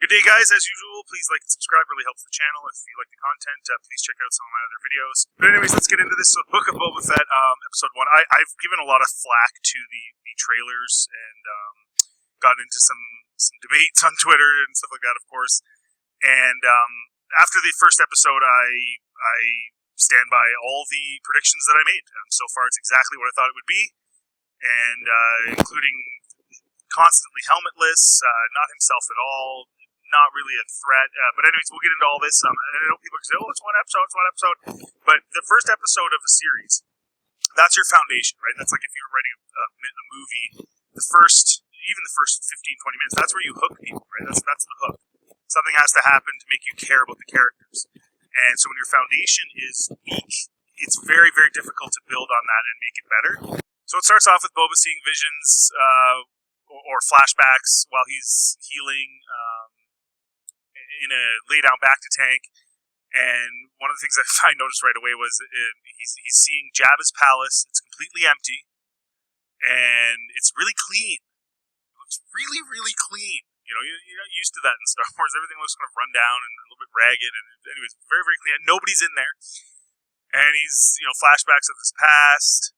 Good day, guys. As usual, please like and subscribe. Really helps the channel. If you like the content, please check out some of my other videos. But anyways, let's get into this. So, Book of Boba Fett, episode 1. I've given a lot of flack to the trailers and gotten into some debates on Twitter and stuff like that, of course. And after the first episode, I stand by all the predictions that I made. So far, it's exactly what I thought it would be, and including constantly helmetless, not himself at all, not really a threat. But anyways, we'll get into all this. And I know people can say, oh, it's one episode. But the first episode of a series, that's your foundation, right? That's like if you were writing a movie, even the first 15, 20 minutes, that's where you hook people, right? That's the hook. Something has to happen to make you care about the characters. And so when your foundation is weak, it's very, very difficult to build on that and make it better. So it starts off with Boba seeing visions or flashbacks while he's healing in a lay-down bacta tank. And one of the things I noticed right away was he's seeing Jabba's palace. It's completely empty, and it's really clean. It looks really, really clean. You know, you're not used to that in Star Wars. Everything looks kind of run down and a little bit ragged. And anyways, very, very clean. And nobody's in there. And he's, flashbacks of his past.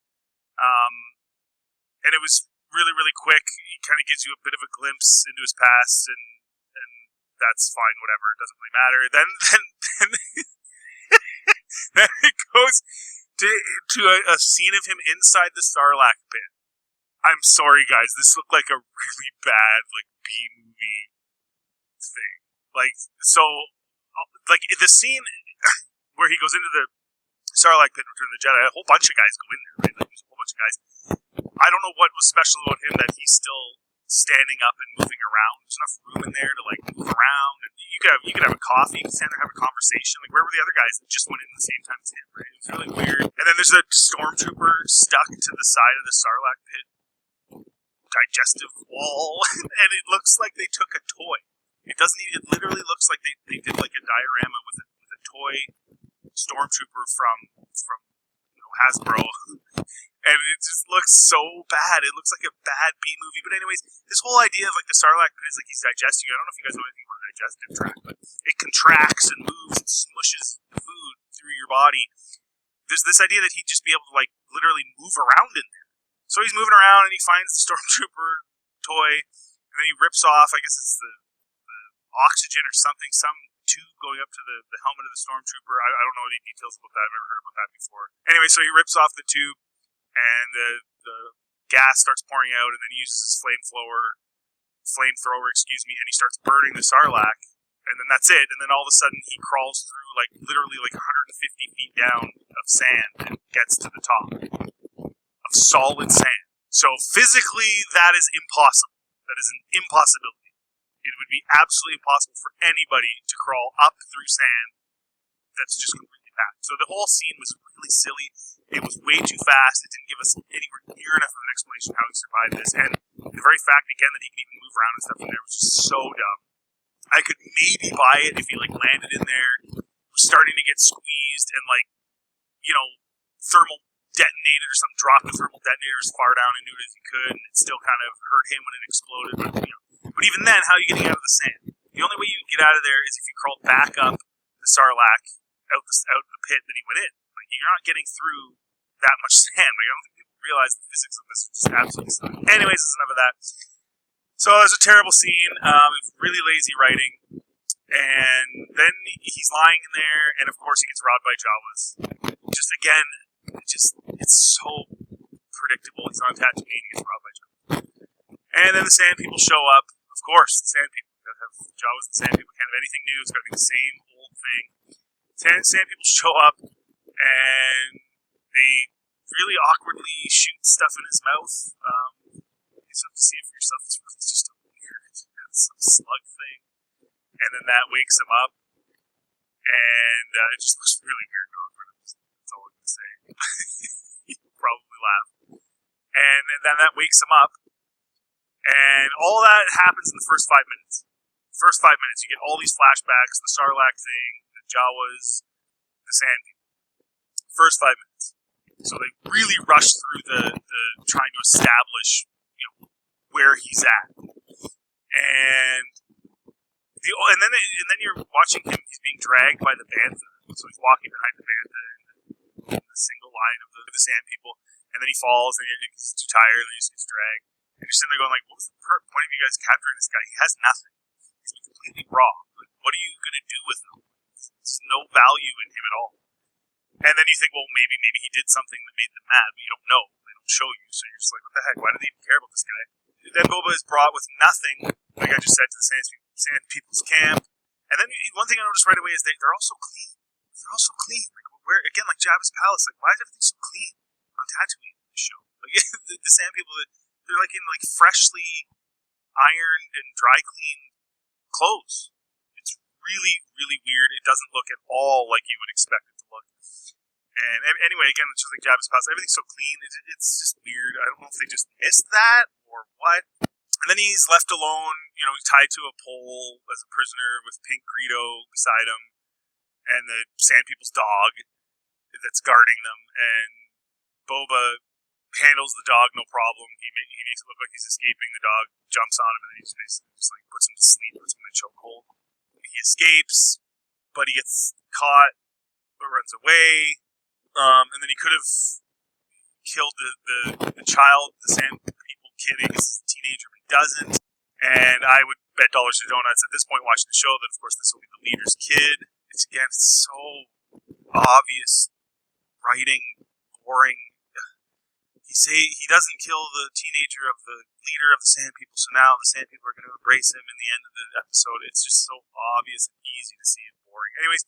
And it was really, really quick. He kind of gives you a bit of a glimpse into his past, and that's fine, whatever. It doesn't really matter. Then then it goes to a scene of him inside the Sarlacc pit. I'm sorry, guys. This looked like a really bad, B-movie thing. The scene where he goes into the Sarlacc pit and Return of the Jedi, a whole bunch of guys go in there, right? There's a whole bunch of guys. I don't know what was special about him that he's still standing up and moving around. There's enough room in there to move around, and you could have a coffee, you could stand there and have a conversation. Where were the other guys that just went in at the same time as him? Right? It was really weird. And then there's a stormtrooper stuck to the side of the Sarlacc pit digestive wall, and it looks like they took a toy. It literally looks like they did a diorama with a toy stormtrooper from Hasbro. And it just looks so bad. It looks like a bad B-movie. But anyways, this whole idea of the Sarlacc pit is he's digesting. I don't know if you guys know anything about a digestive tract, but it contracts and moves and smushes the food through your body. There's this idea that he'd just be able to literally move around in there. So he's moving around and he finds the stormtrooper toy, and then he rips off, I guess it's the oxygen or something, some tube going up to the helmet of the stormtrooper. I don't know any details about that. I've never heard about that before. Anyway, so he rips off the tube, and the gas starts pouring out, and then he uses his flamethrower, and he starts burning the Sarlacc, and then that's it. And then all of a sudden, he crawls through literally 150 feet down of sand and gets to the top of solid sand. So physically, that is impossible. That is an impossibility. It would be absolutely impossible for anybody to crawl up through sand that's just completely packed. So the whole scene was really silly. It was way too fast. It didn't give us anywhere near enough of an explanation how he survived this. And the very fact, again, that he could even move around and stuff in there was just so dumb. I could maybe buy it if he landed in there, was starting to get squeezed, and thermal detonated or something, dropped the thermal detonator as far down into it as he could, and it still kind of hurt him when it exploded. But even then, how are you getting out of the sand? The only way you can get out of there is if you crawled back up the Sarlacc out the pit that he went in. You're not getting through that much sand. I don't think people realize the physics of this is just absolutely stunning. Anyways, it's enough of that. So it was a terrible scene. It's really lazy writing. And then he's lying in there, and of course he gets robbed by Jawas. Just again, it's so predictable. He's on Tatooine, he gets robbed by Jawas. And then the Sand People show up. Of course, the Sand People. Jawas and Sand People can't have anything new. It's got to be the same old thing. Sand People show up, and they really awkwardly shoot stuff in his mouth. You just have to see it for yourself. It's just a weird, some slug thing. And then that wakes him up, and it just looks really weird and awkward. That's all I'm going to say. You'll probably laugh. And then that wakes him up, and all that happens in the first 5 minutes. First 5 minutes, you get all these flashbacks, the Sarlacc thing, the Jawas, the Sand People. First 5 minutes. So they really rush through the trying to establish, where he's at. And And then you're watching him. He's being dragged by the bantha, so he's walking behind the bantha in the single line of the Sand People, and then he falls and he's too tired and he just gets dragged. And you're sitting there going, like, what was the point of you guys capturing this guy? He has nothing. He's been completely raw. Like, what are you going to do with him? There's no value in him at all. And then you think, well, maybe he did something that made them mad, but you don't know. They don't show you, so you're just like, what the heck? Why do they even care about this guy? Then Boba is brought with nothing, like I just said, to the Sand People's camp. And then one thing I noticed right away is they're all so clean. They're all so clean. Like, where again, like Jabba's palace, like, why is everything so clean on Tatooine in the show? Like, the Sand People, they're like in like freshly ironed and dry cleaned clothes. It's really, really weird. It doesn't look at all like you would expect it to look. And anyway, again, it's just like Jabba's palace. Everything's so clean. It's just weird. I don't know if they just missed that or what. And then he's left alone. You know, he's tied to a pole as a prisoner with Pink Greedo beside him, and the Sand People's dog that's guarding them. And Boba handles the dog no problem. He makes it look like he's escaping. The dog jumps on him, and then he just basically just like puts him to sleep, puts him in a chokehold. He escapes, but he gets caught, but runs away. And then he could have killed the child, the Sand People kid, he's a teenager, but he doesn't. And I would bet dollars to donuts at this point watching the show that, of course, this will be the leader's kid. It's so obvious writing, boring. He doesn't kill the teenager of the leader of the Sand People, so now the Sand People are going to embrace him in the end of the episode. It's just so obvious and easy to see and boring. Anyways,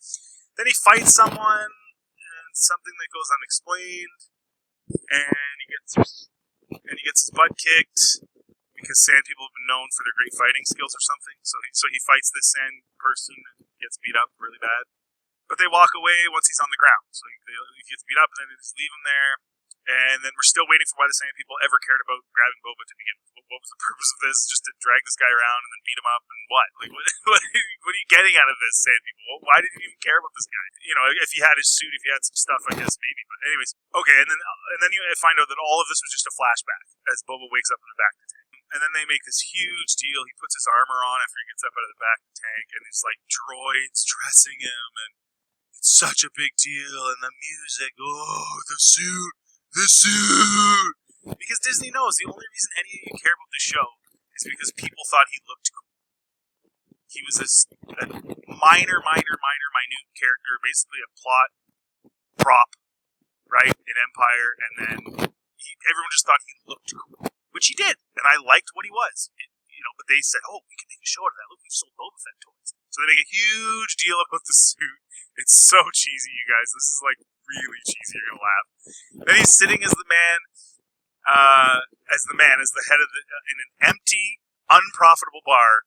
then he fights someone, and something that goes unexplained, and he gets his butt kicked because Sand People have been known for their great fighting skills or something. So he fights this Sand person and gets beat up really bad. But they walk away once he's on the ground. So he gets beat up, and then they just leave him there. And then we're still waiting for why the Sand People ever cared about grabbing Boba to begin with. What was the purpose of this? Just to drag this guy around and then beat him up and what? Like, what are you getting out of this, Sand People? Why did you even care about this guy? You know, if he had his suit, if he had some stuff, I guess maybe. But anyways, okay. And then you find out that all of this was just a flashback as Boba wakes up in the back of the tank. And then they make this huge deal. He puts his armor on after he gets up out of the back of the tank, and it's like droids dressing him, and it's such a big deal. And the music, oh, the suit. Because Disney knows the only reason any of you care about the show is because people thought he looked cool. He was a minute character, basically a plot prop, right, in Empire, and then everyone just thought he looked cool, which he did, and I liked what he was. But they said, oh, we can make a show out of that. Look, we've sold Boba Fett toys. So they make a huge deal about the suit. It's so cheesy, you guys. This is like really cheesy. You're gonna laugh. Then he's sitting as the head of in an empty, unprofitable bar,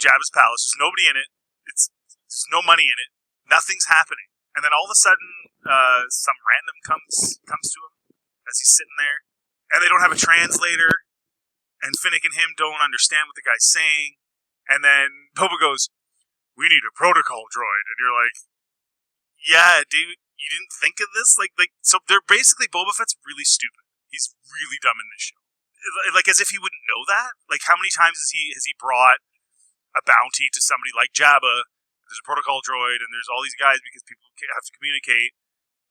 Jabba's palace. There's nobody in it. There's no money in it. Nothing's happening. And then all of a sudden, some random comes to him as he's sitting there, and they don't have a translator. And Finnick and him don't understand what the guy's saying. And then Boba goes, "We need a protocol droid." And you're like, "Yeah, dude, you didn't think of this?" So they're basically, Boba Fett's really stupid. He's really dumb in this show. Like, as if he wouldn't know that. Like, how many times has he brought a bounty to somebody like Jabba? There's a protocol droid, and there's all these guys because people have to communicate.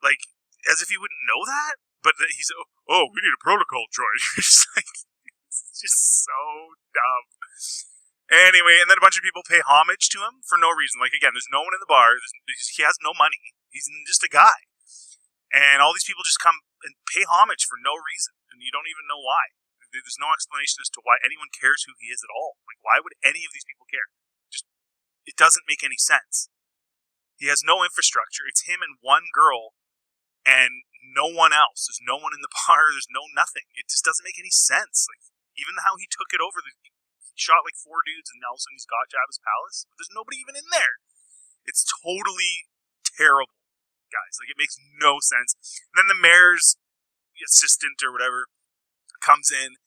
Like, as if he wouldn't know that. But he's, oh, we need a protocol droid. It's just so dumb. Anyway, and then a bunch of people pay homage to him for no reason. Like, again, there's no one in the bar. He has no money. He's just a guy. And all these people just come and pay homage for no reason. And you don't even know why. There's no explanation as to why anyone cares who he is at all. Like, why would any of these people care? It doesn't make any sense. He has no infrastructure. It's him and one girl and no one else. There's no one in the bar. There's no nothing. It just doesn't make any sense. Like, even how he took it over, he shot like 4 dudes and now all of a sudden he's got Jabba's palace. But there's nobody even in there. It's totally terrible, guys. Like, it makes no sense. And then the mayor's assistant or whatever comes in,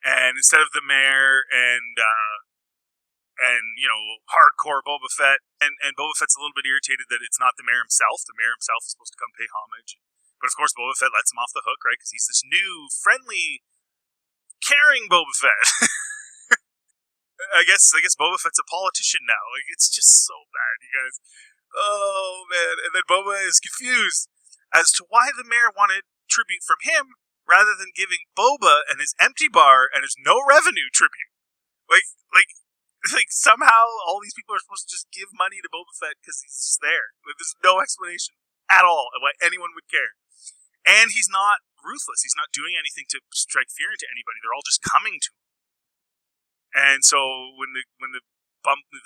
and instead of the mayor and hardcore Boba Fett, and Boba Fett's a little bit irritated that it's not the mayor himself. The mayor himself is supposed to come pay homage. But of course, Boba Fett lets him off the hook, right? Because he's this new, friendly, caring Boba Fett. I guess Boba Fett's a politician now. Like, it's just so bad, you guys. Oh man! And then Boba is confused as to why the mayor wanted tribute from him rather than giving Boba and his empty bar and his no revenue tribute. Like somehow all these people are supposed to just give money to Boba Fett because he's just there. Like, there's no explanation at all of why anyone would care. And he's not ruthless. He's not doing anything to strike fear into anybody. They're all just coming to him. And so when the bumbling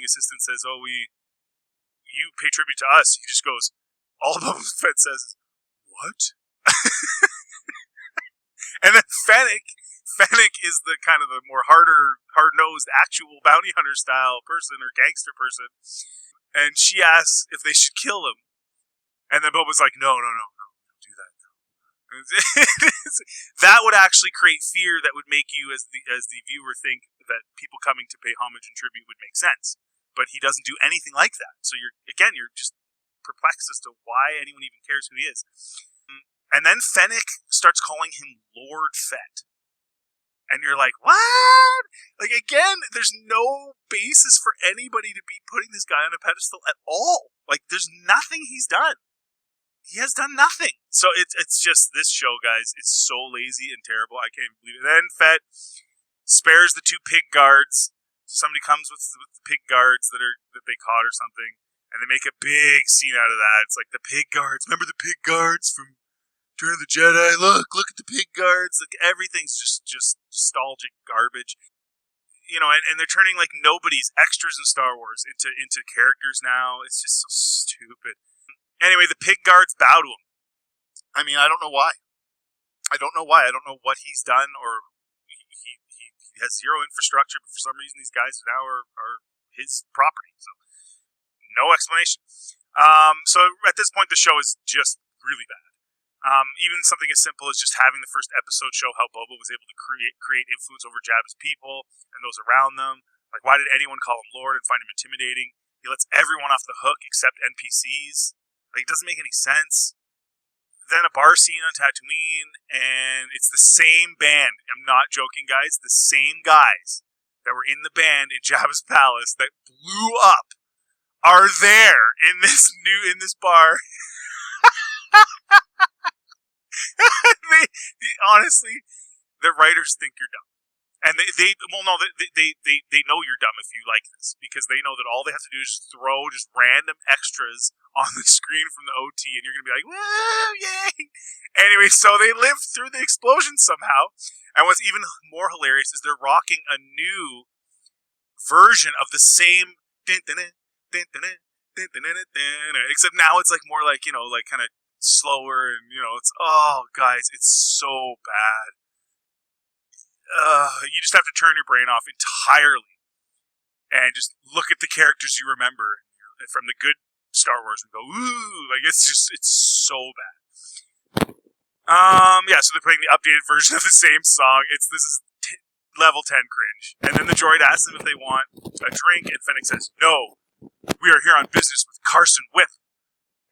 assistant says, "Oh, you pay tribute to us," he just goes, all Boba Fett says is, "What?" And then Fennec is the kind of the more hard-nosed, actual bounty hunter style person or gangster person, and she asks if they should kill him, and then Boba's like, "No, don't do that." That would actually create fear that would make you, as the viewer, think that people coming to pay homage and tribute would make sense. But he doesn't do anything like that. So you're just perplexed as to why anyone even cares who he is. And then Fennec starts calling him Lord Fett. And you're like, what? Like, again, there's no basis for anybody to be putting this guy on a pedestal at all. Like, there's nothing he's done. He has done nothing. So it's just, this show, guys, is so lazy and terrible. I can't even believe it. And then Fett spares the 2 pig guards. Somebody comes with the pig guards that they caught or something, and they make a big scene out of that. It's like, the pig guards. Remember the pig guards from Return of the Jedi? Look at the pig guards. Like, everything's just nostalgic garbage. You know, and they're turning like nobody's extras in Star Wars into characters now. It's just so stupid. Anyway, the pig guards bow to him. I mean, I don't know why. I don't know what he's done, or he has zero infrastructure, but for some reason these guys now are his property. So, no explanation. So at this point, the show is just really bad. Even something as simple as just having the first episode show how Boba was able to create influence over Jabba's people and those around them. Like, why did anyone call him Lord and find him intimidating? He lets everyone off the hook except NPCs. Like, it doesn't make any sense. Then a bar scene on Tatooine, and it's the same band. I'm not joking, guys. The same guys that were in the band in Jabba's palace that blew up are there in this bar. Honestly, the writers think you're dumb, and they know you're dumb if you like this, because they know that all they have to do is just throw just random extras on the screen from the OT, and you're gonna be like, "Woo, yay!" Anyway, so they live through the explosion somehow, and what's even more hilarious is they're rocking a new version of the same, except now it's like more like, you know, like kind of slower, and you know, it's, oh guys, it's so bad. You just have to turn your brain off entirely and just look at the characters you remember from the good Star Wars and go, ooh, like, it's so bad. Yeah, so they're playing the updated version of the same song. This is level 10 cringe. And then the droid asks them if they want a drink, and Fennec says, "No, we are here on business with Carson Whip."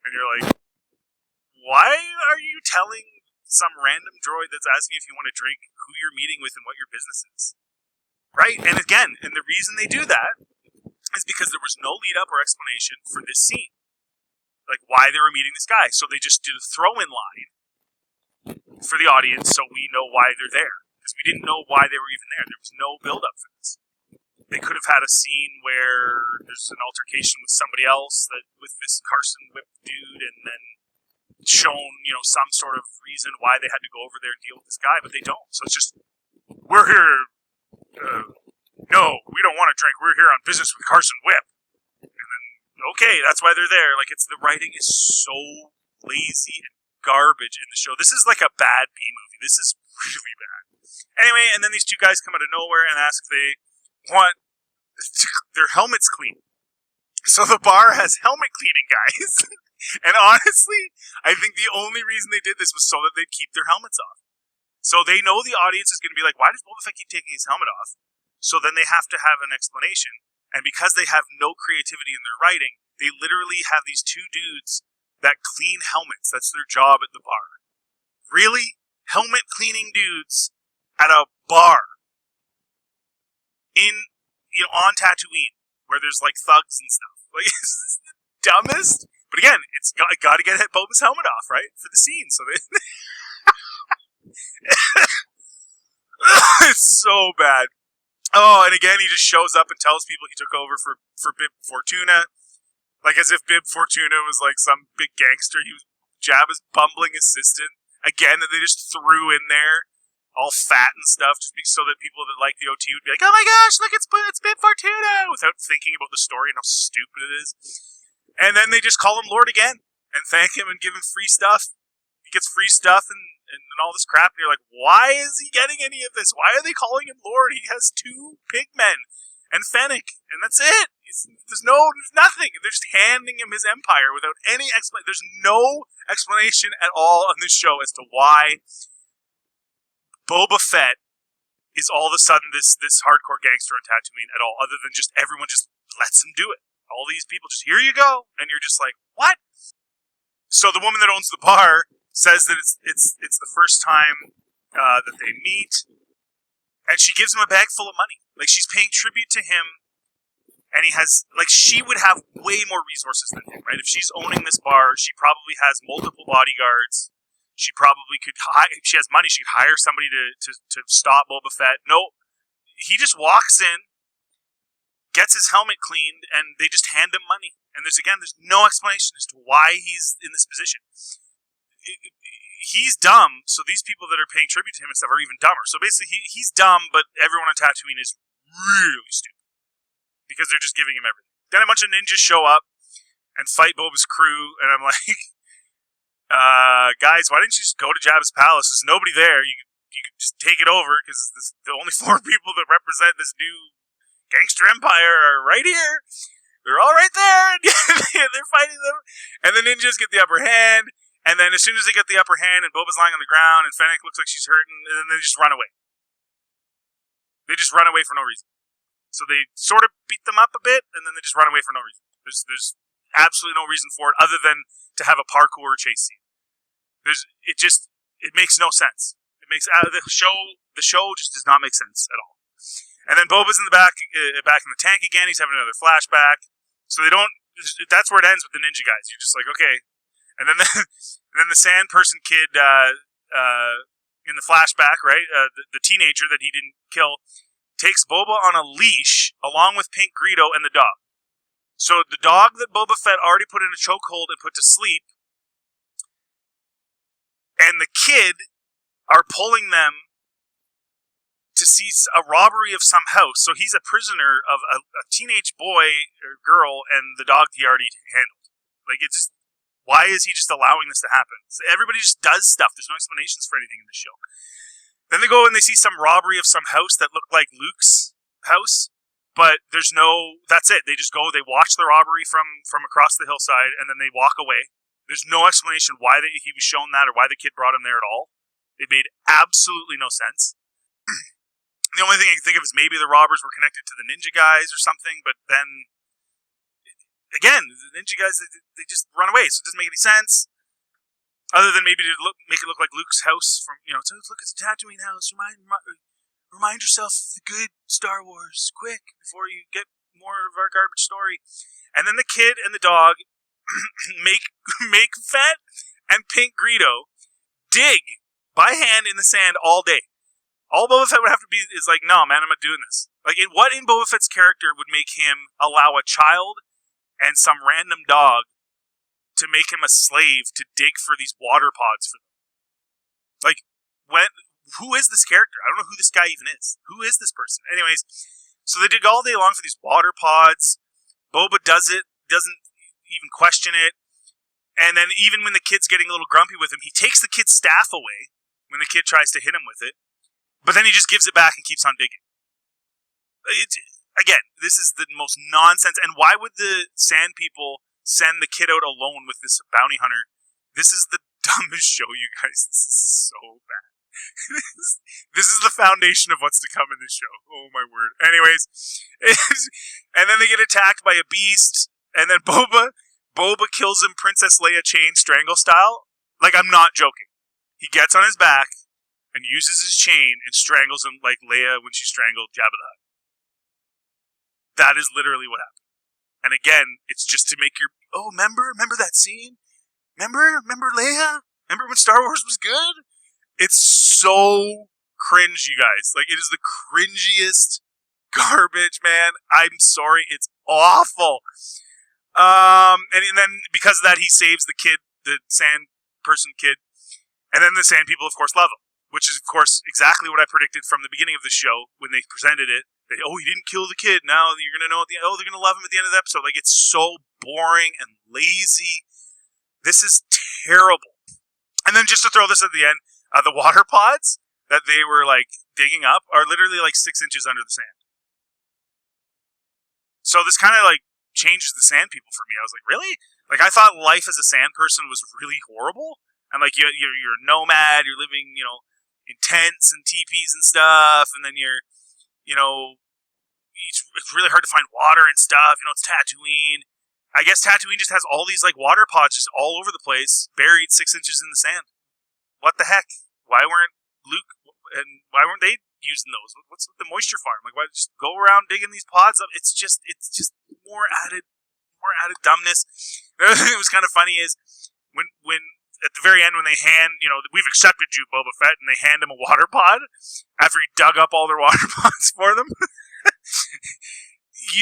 And you're like, why are you telling some random droid that's asking if you want to drink who you're meeting with and what your business is? Right? And again, and the reason they do that is because there was no lead up or explanation for this scene. Like, why they were meeting this guy. So they just did a throw-in line for the audience so we know why they're there. Because we didn't know why they were even there. There was no build-up for this. They could have had a scene where there's an altercation with somebody else, with this Carson Whip dude, and then shown, you know, some sort of reason why they had to go over there and deal with this guy, but they don't. So it's just, we're here, no, we don't want to drink, we're here on business with Carson Whip. And then, okay, that's why they're there. Like, the writing is so lazy and garbage in the show. This is like a bad B-movie. This is really bad. Anyway, and then these 2 guys come out of nowhere and ask if they want their helmets cleaned. So the bar has helmet cleaning guys. And honestly, I think the only reason they did this was so that they'd keep their helmets off. So they know the audience is going to be like, why does Boba Fett keep taking his helmet off? So then they have to have an explanation. And because they have no creativity in their writing, they literally have these 2 dudes that clean helmets. That's their job at the bar. Really? Helmet cleaning dudes at a bar. in on Tatooine where there's like thugs and stuff. Like it's the dumbest. But again, it's got to get Boba's helmet off, right, for the scene. So they it's so bad. Oh, and again, he just shows up and tells people he took over for Bib Fortuna. Like, as if Bib Fortuna was, like, some big gangster. He was Jabba's bumbling assistant. Again, that they just threw in there, all fat and stuff, just so that people that like the OT would be like, oh my gosh, look, it's Bib Fortuna, without thinking about the story and how stupid it is. And then they just call him Lord again, and thank him and give him free stuff. He gets free stuff and all this crap, and you're like, why is he getting any of this? Why are they calling him Lord? He has 2 pigmen and Fennec, and that's it. There's nothing. They're just handing him his empire without any explanation. There's no explanation at all on this show as to why Boba Fett is all of a sudden this hardcore gangster on Tatooine at all, other than just everyone just lets him do it. All these people just, here you go, and you're just like, what? So the woman that owns the bar says that it's the first time that they meet, and she gives him a bag full of money. Like, she's paying tribute to him, and he has, like, she would have way more resources than him, right? If she's owning this bar, she probably has multiple bodyguards. She probably could if she has money, she could hire somebody to stop Boba Fett. No, he just walks in, gets his helmet cleaned, and they just hand him money. And there's no explanation as to why he's in this position. He's dumb, so these people that are paying tribute to him and stuff are even dumber. So basically, he's dumb, but everyone on Tatooine is really stupid because they're just giving him everything. Then a bunch of ninjas show up and fight Boba's crew, and I'm like, guys, why didn't you just go to Jabba's palace? There's nobody there. You could just take it over because the only 4 people that represent this new gangster empire are right here. They're all right there, and they're fighting them, and the ninjas get the upper hand. And then as soon as they get the upper hand and Boba's lying on the ground and Fennec looks like she's hurting, and then they just run away. They just run away for no reason. So they sort of beat them up a bit, and then they just run away for no reason. There's absolutely no reason for it other than to have a parkour chase scene. It makes no sense. It makes the show just does not make sense at all. And then Boba's in the back in the tank again. He's having another flashback. So they don't. That's where it ends with the ninja guys. You're just like, okay. And then the sand person kid in the flashback, right? The teenager that he didn't kill takes Boba on a leash along with Pink Greedo and the dog. So the dog that Boba Fett already put in a chokehold and put to sleep, and the kid are pulling them to see a robbery of some house. So he's a prisoner of a teenage boy or girl and the dog he already handled. Like, it's just. Why is he just allowing this to happen? Everybody just does stuff. There's no explanations for anything in the show. Then they go and they see some robbery of some house that looked like Luke's house, but there's no. That's it. They just go. They watch the robbery from across the hillside, and then they walk away. There's no explanation why he was shown that or why the kid brought him there at all. It made absolutely no sense. The only thing I can think of is maybe the robbers were connected to the ninja guys or something, but then. Again, the ninja guys, they just run away, so it doesn't make any sense. Other than maybe to make it look like Luke's house from, so look, it's a Tatooine house. Remind yourself of the good Star Wars, quick, before you get more of our garbage story. And then the kid and the dog make Fett and Pink Greedo dig by hand in the sand all day. All Boba Fett would have to be is like, no, man, I'm not doing this. Like, what in Boba Fett's character would make him allow a child and some random dog to make him a slave to dig for these water pods for them? Like, who is this character? I don't know who this guy even is. Who is this person? Anyways, so they dig all day long for these water pods. Boba does it, doesn't even question it. And then even when the kid's getting a little grumpy with him, he takes the kid's staff away when the kid tries to hit him with it. But then he just gives it back and keeps on digging. Again, this is the most nonsense. And why would the sand people send the kid out alone with this bounty hunter? This is the dumbest show, you guys. This is so bad. This is the foundation of what's to come in this show. Oh, my word. Anyways, and then they get attacked by a beast. And then Boba kills him Princess Leia chain strangle style. Like, I'm not joking. He gets on his back and uses his chain and strangles him like Leia when she strangled Jabba the Hutt. That is literally what happened. And again, it's just to make your, remember that scene? Remember Leia? Remember when Star Wars was good? It's so cringe, you guys. Like, it is the cringiest garbage, man. I'm sorry. It's awful. And then because of that, he saves the kid, the sand person kid. And then the sand people, of course, love him. Which is, of course, exactly what I predicted from the beginning of the show when they presented it. He didn't kill the kid. Now you're going to know at the end. They're going to love him at the end of the episode. Like, it's so boring and lazy. This is terrible. And then just to throw this at the end, the water pods that they were, like, digging up are literally, like, 6 inches under the sand. So this kind of, like, changes the sand people for me. I was like, really? Like, I thought life as a sand person was really horrible. And, like, you're a nomad. You're living, in tents and teepees and stuff. And then it's really hard to find water and stuff. It's Tatooine. I guess Tatooine just has all these, like, water pods just all over the place, buried 6 inches in the sand. What the heck? Why weren't Luke and why weren't they using those? What's with the moisture farm? Like, why just go around digging these pods up? It's just more added dumbness. The other thing that was kind of funny is when at the very end, when they hand, we've accepted you, Boba Fett, and they hand him a water pod after he dug up all their water pods for them.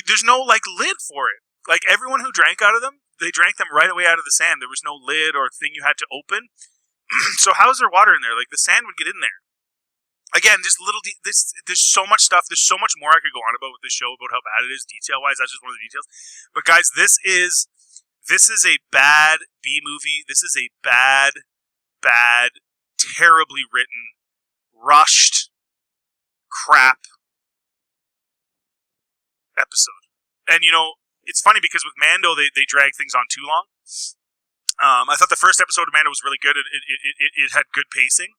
There's no, like, lid for it. Like, everyone who drank out of them, they drank them right away out of the sand. There was no lid or thing you had to open. So how is there water in there? Like, the sand would get in there. Again, just there's so much stuff. There's so much more I could go on about with this show, about how bad it is detail-wise. That's just one of the details. But, guys, this is a bad B-movie. This is a bad, terribly written, rushed, crap episode. And, it's funny because with Mando, they drag things on too long. I thought the first episode of Mando was really good. It had good pacing.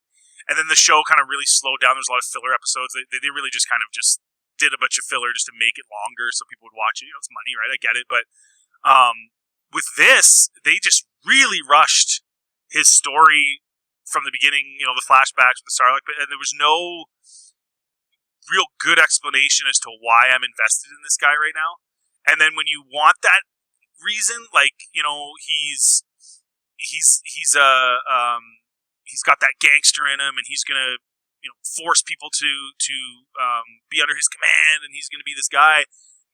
And then the show kind of really slowed down. There's a lot of filler episodes. They really just kind of just did a bunch of filler just to make it longer so people would watch it. It's money, right? I get it. But with this, they just really rushed his story from the beginning, the flashbacks with the Sarlacc, and there was no real good explanation as to why I'm invested in this guy right now. And then when you want that reason, like, he's got that gangster in him, and he's gonna force people to be under his command, and he's gonna be this guy.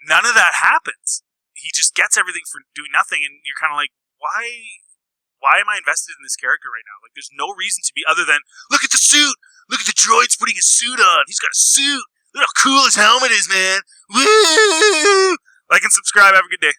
None of that happens. He just gets everything for doing nothing, and you're kind of like, why am I invested in this character right now? Like, there's no reason to be other than, look at the suit! Look at the droid's putting his suit on! He's got a suit! Look how cool his helmet is, man! Woo! Like and subscribe. Have a good day.